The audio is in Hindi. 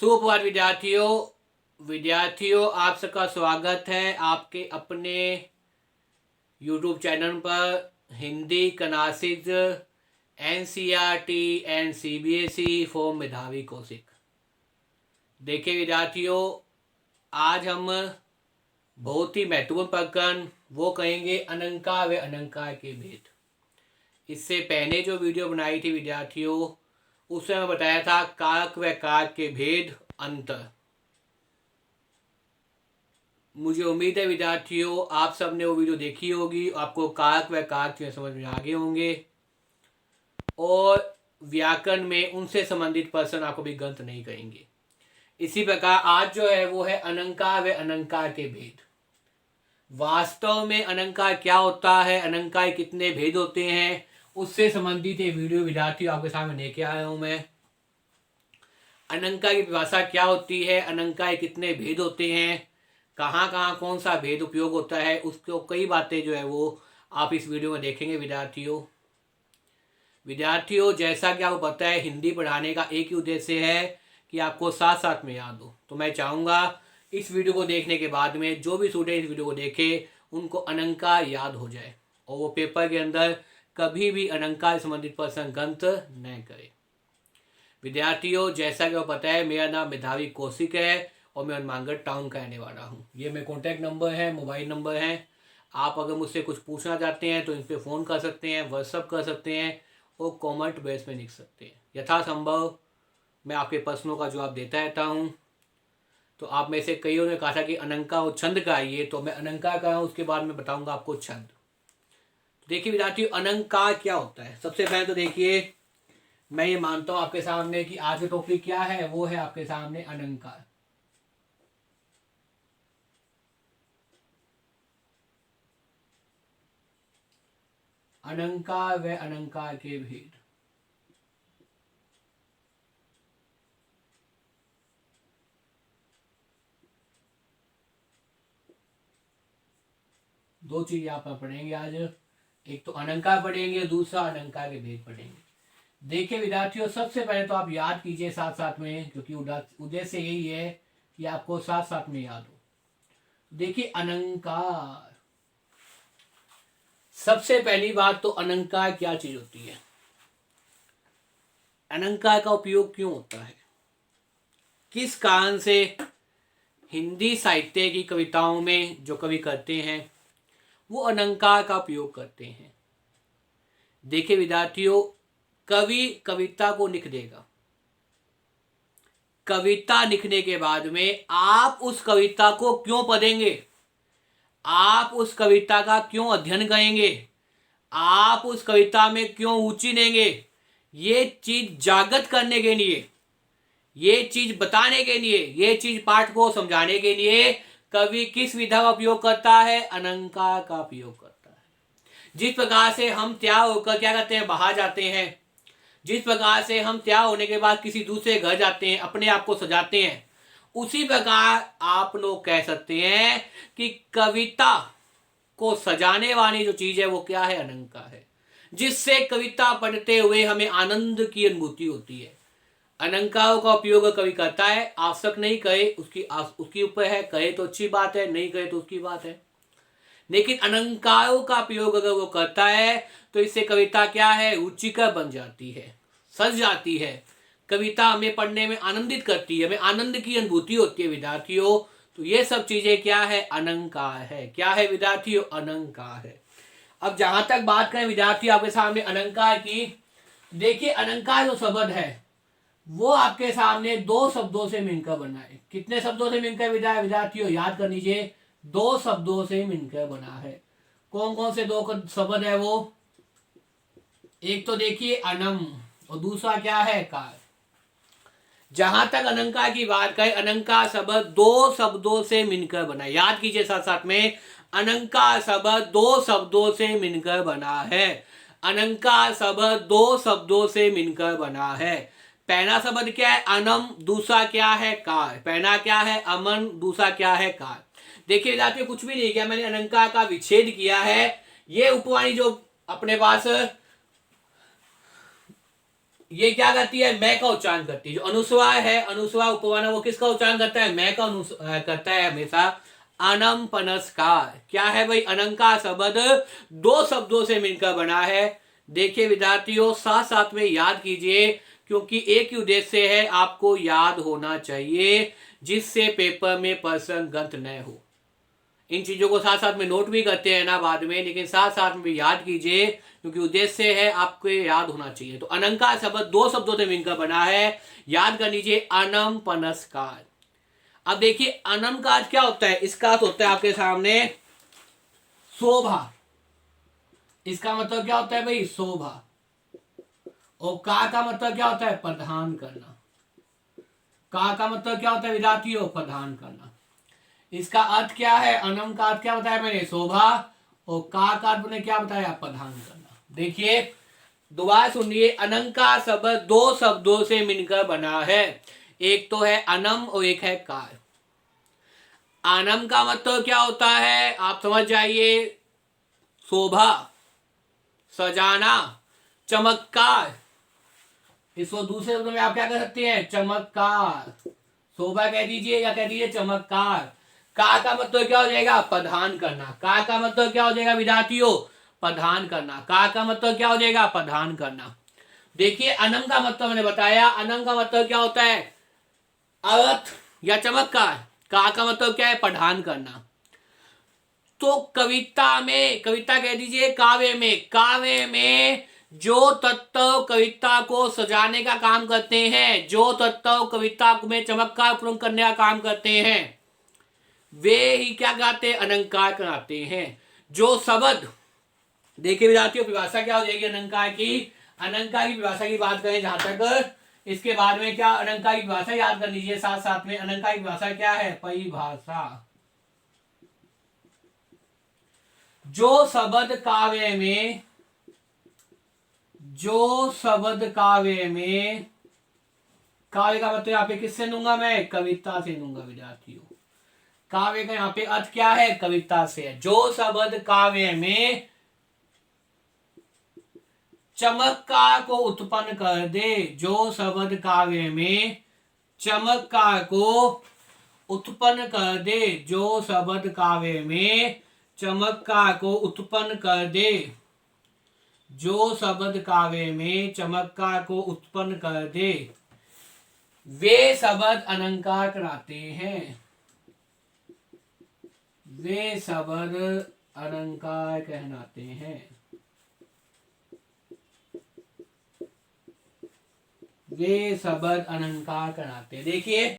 सुप्रभात विद्यार्थियों आप सबका स्वागत है आपके अपने YouTube चैनल पर Hindi classes NCERT and CBSE for Medhavi Kaushik. देखिए विद्यार्थियों, आज हम बहुत ही महत्वपूर्ण प्रकरण वो कहेंगे अलंकार व अलंकार के भेद। इससे पहले जो वीडियो बनाई थी विद्यार्थियों, उसमें मैं बताया था कारक व कारक के भेद अंतर। मुझे उम्मीद है विद्यार्थियों आप सबने वो वीडियो देखी होगी, आपको कारक व कारक समझ में आ गए होंगे और व्याकरण में उनसे संबंधित प्रश्न आपको भी गलत नहीं करेंगे। इसी प्रकार आज जो है वो है अलंकार व अलंकार के भेद। वास्तव में अलंकार क्या होता है, अलंकार कितने भेद होते हैं, उससे संबंधित ये वीडियो विद्यार्थियों आपके सामने लेके आया हूं मैं। अलंकार की परिभाषा क्या होती है, अलंकार कितने भेद होते हैं, कहाँ कहाँ कौन सा भेद उपयोग होता है, उसको कई बातें जो है वो आप इस वीडियो में देखेंगे विद्यार्थियों जैसा कि आपको पता है हिंदी पढ़ाने का एक ही उद्देश्य है कि आपको साथ साथ में याद हो। तो मैं चाहूँगा इस वीडियो को देखने के बाद में जो भी स्टूडेंट इस वीडियो को देखे उनको अलंकार याद हो जाए और वो पेपर के अंदर कभी भी अलंकार संबंधित प्रश्न गलत न करे। विद्यार्थियों जैसा कि आपको पता है मेरा नाम मेधावी कौशिक है और मैं हनुमानगढ़ टाउन का रहने वाला हूँ। ये मेरे कॉन्टैक्ट नंबर है, मोबाइल नंबर है। आप अगर मुझसे कुछ पूछना चाहते हैं तो इन पर फ़ोन कर सकते हैं, व्हाट्सअप कर सकते हैं और कमेंट बेस में लिख सकते हैं। यथासंभव मैं आपके प्रश्नों का जवाब देता रहता हूँ। तो आप में से कईयों ने कहा था कि अलंकार और छंद का आइए, तो मैं अलंकार का उसके बाद में बताऊँगा आपको छंद। तो देखिए विद्यार्थियों अलंकार क्या होता है। सबसे पहले तो देखिए मैं ये मानता हूँ आपके सामने कि आज का टॉपिक क्या है, वो है आपके सामने अलंकार। अलंकार व अलंकार के भेद। दो चीज यहाँ पर पढ़ेंगे आज, एक तो अलंकार पढ़ेंगे, दूसरा अलंकार के भेद पढ़ेंगे। देखिए विद्यार्थियों सबसे पहले तो आप याद कीजिए साथ साथ में, क्योंकि उद्देश्य यही है कि आपको साथ साथ में याद हो। देखिए अलंकार, सबसे पहली बात तो अलंकार क्या चीज होती है, अलंकार का उपयोग क्यों होता है, किस कारण से हिंदी साहित्य की कविताओं में जो कवि करते हैं वो अलंकार का उपयोग करते हैं। देखिए विद्यार्थियों कवि कविता को लिख देगा, कविता लिखने के बाद में आप उस कविता को क्यों पढ़ेंगे, आप उस कविता का क्यों अध्ययन करेंगे, आप उस कविता में क्यों रुचि लेंगे, ये चीज जागृत करने के लिए, ये चीज बताने के लिए, ये चीज पाठ को समझाने के लिए कवि किस विधा का उपयोग करता है, अलंकार का उपयोग करता है। जिस प्रकार से हम तैयार होकर क्या करते हैं, बाहर जाते हैं, जिस प्रकार से हम तैयार होने के बाद किसी दूसरे घर जाते हैं, अपने आप को सजाते हैं, उसी प्रकार आप लोग कह सकते हैं कि कविता को सजाने वाली जो चीज है वो क्या है, अलंकार है, जिससे कविता पढ़ते हुए हमें आनंद की अनुभूति होती है। अलंकारों का उपयोग कवि करता है, आवश्यक नहीं करे उसकी ऊपर है, कहे तो अच्छी बात है, नहीं कहे तो उसकी बात है, लेकिन अलंकारों का प्रयोग अगर वो करता है तो इससे कविता क्या है, रुचिकर बन जाती है, सज जाती है। कविता हमें पढ़ने में आनंदित करती है, हमें आनंद की अनुभूति होती है विद्यार्थियों। तो ये सब चीजें क्या है, अलंकार है। क्या है विद्यार्थियों, अलंकार है। अब जहां तक बात करें विद्यार्थी आपके सामने अलंकार की, देखिए अलंकार जो शब्द है वो आपके सामने दो शब्दों से मिलकर बना है। कितने शब्दों से मिलकर विद्यार्थियों याद कर लीजिए, दो शब्दों से मिलकर बना है। कौन कौन से दो शब्द है वो, एक तो देखिए अनम और दूसरा क्या है, कार। जहां तक अलंकार की बात करें, अलंकार शब्द दो शब्दों से मिलकर बना है। याद कीजिए साथ साथ में, अलंकार शब्द दो शब्दों से मिलकर बना है। अलंकार शब्द दो शब्दों से मिलकर बना है। पहला शब्द क्या है, अनम, दूसरा क्या है, कार। पहला क्या है, अमन, दूसरा क्या है, कार। देखिए विद्यार्थियों कुछ भी नहीं किया, मैंने अलंकार का विच्छेद किया है। ये उपवाणी जो अपने पास ये क्या करती है, मैं का उच्चारण करती है। जो अनुस्वार है, अनुस्वार उपवन, वो किसका उच्चारण करता है, मैं का करता है हमेशा। अनम पनस्कार क्या है भाई, अलंकार शब्द दो शब्दों से मिलकर बना है। देखिए विद्यार्थियों, साथ साथ में याद कीजिए, क्योंकि एक ही उद्देश्य है, आपको याद होना चाहिए, जिससे पेपर में प्रश्न गलत न हो। इन चीजों को साथ साथ में नोट भी करते हैं ना बाद में, लेकिन साथ साथ में भी याद कीजिए, क्योंकि उद्देश्य है आपको याद होना चाहिए। तो अलंकार शब्द दो शब्दों से मिलकर बना है, याद कर लीजिए, अनम पनस्कार। अब देखिए अनम का अर्थ क्या होता है, इसका अर्थ होता है आपके सामने शोभा। इसका मतलब क्या होता है भाई, शोभा। और का मतलब क्या होता है, प्रदान करना। का मतलब क्या होता है विद्यार्थियों, प्रदान करना। इसका अर्थ क्या है, अनम का अर्थ क्या बताया मैंने, शोभा। और का अर्थ मैंने क्या बताया, प्रदान करना। देखिए दोबारा सुनिए, अलंकार शब्द दो शब्दों से मिलकर बना है, एक तो है अनम और एक है कार। अनम का मतलब क्या होता है, आप समझ जाइए, शोभा, सजाना, चमत्कार। इसको दूसरे शब्दों में आप क्या कर सकते हैं, चमत्कार। शोभा कह दीजिए या कह दीजिए चमत्कार। का मतलब क्या हो जाएगा, प्रदान करना। का मतलब क्या हो जाएगा विद्यार्थियों, प्रदान करना। का मतलब क्या हो जाएगा, प्रदान करना। देखिए अनम का मतलब मैंने बताया, अनम का मतलब क्या होता है, अर्थ या चमत्कार। का मतलब क्या है, प्रदान करना। तो कविता में, कविता कह दीजिए काव्य में, काव्य में जो तत्व कविता को सजाने का काम करते हैं, जो तत्व कविता में चमत्कार पूर्ण करने का काम करते हैं, वे ही क्या कहते हैं, अलंकार कहलाते हैं। जो शब्द, देखिए विद्यार्थियों परिभाषा क्या हो जाएगी अलंकार की, अलंकार की परिभाषा की बात करें जहां तक, इसके बाद में क्या, अलंकार की परिभाषा याद कर लीजिए साथ साथ में। अलंकार की परिभाषा क्या है, परिभाषा, जो शब्द काव्य में, जो शब्द काव्य में, काव्य का मतलब यहाँ पे किससे लूंगा मैं, कविता से लूंगा विद्यार्थियों। काव्य का यहाँ पे अर्थ क्या है, कविता से है। जो शब्द काव्य में चमत्कार को उत्पन्न कर दे, जो शब्द काव्य में चमत्कार को उत्पन्न कर दे, जो शब्द काव्य में चमत्कार को उत्पन्न कर दे, जो शब्द काव्य में चमत्कार को उत्पन्न कर दे, वे शब्द अलंकार कहलाते हैं। वे शब्द अलंकार कहलाते हैं। वे शब्द अलंकार कहलाते हैं। देखिए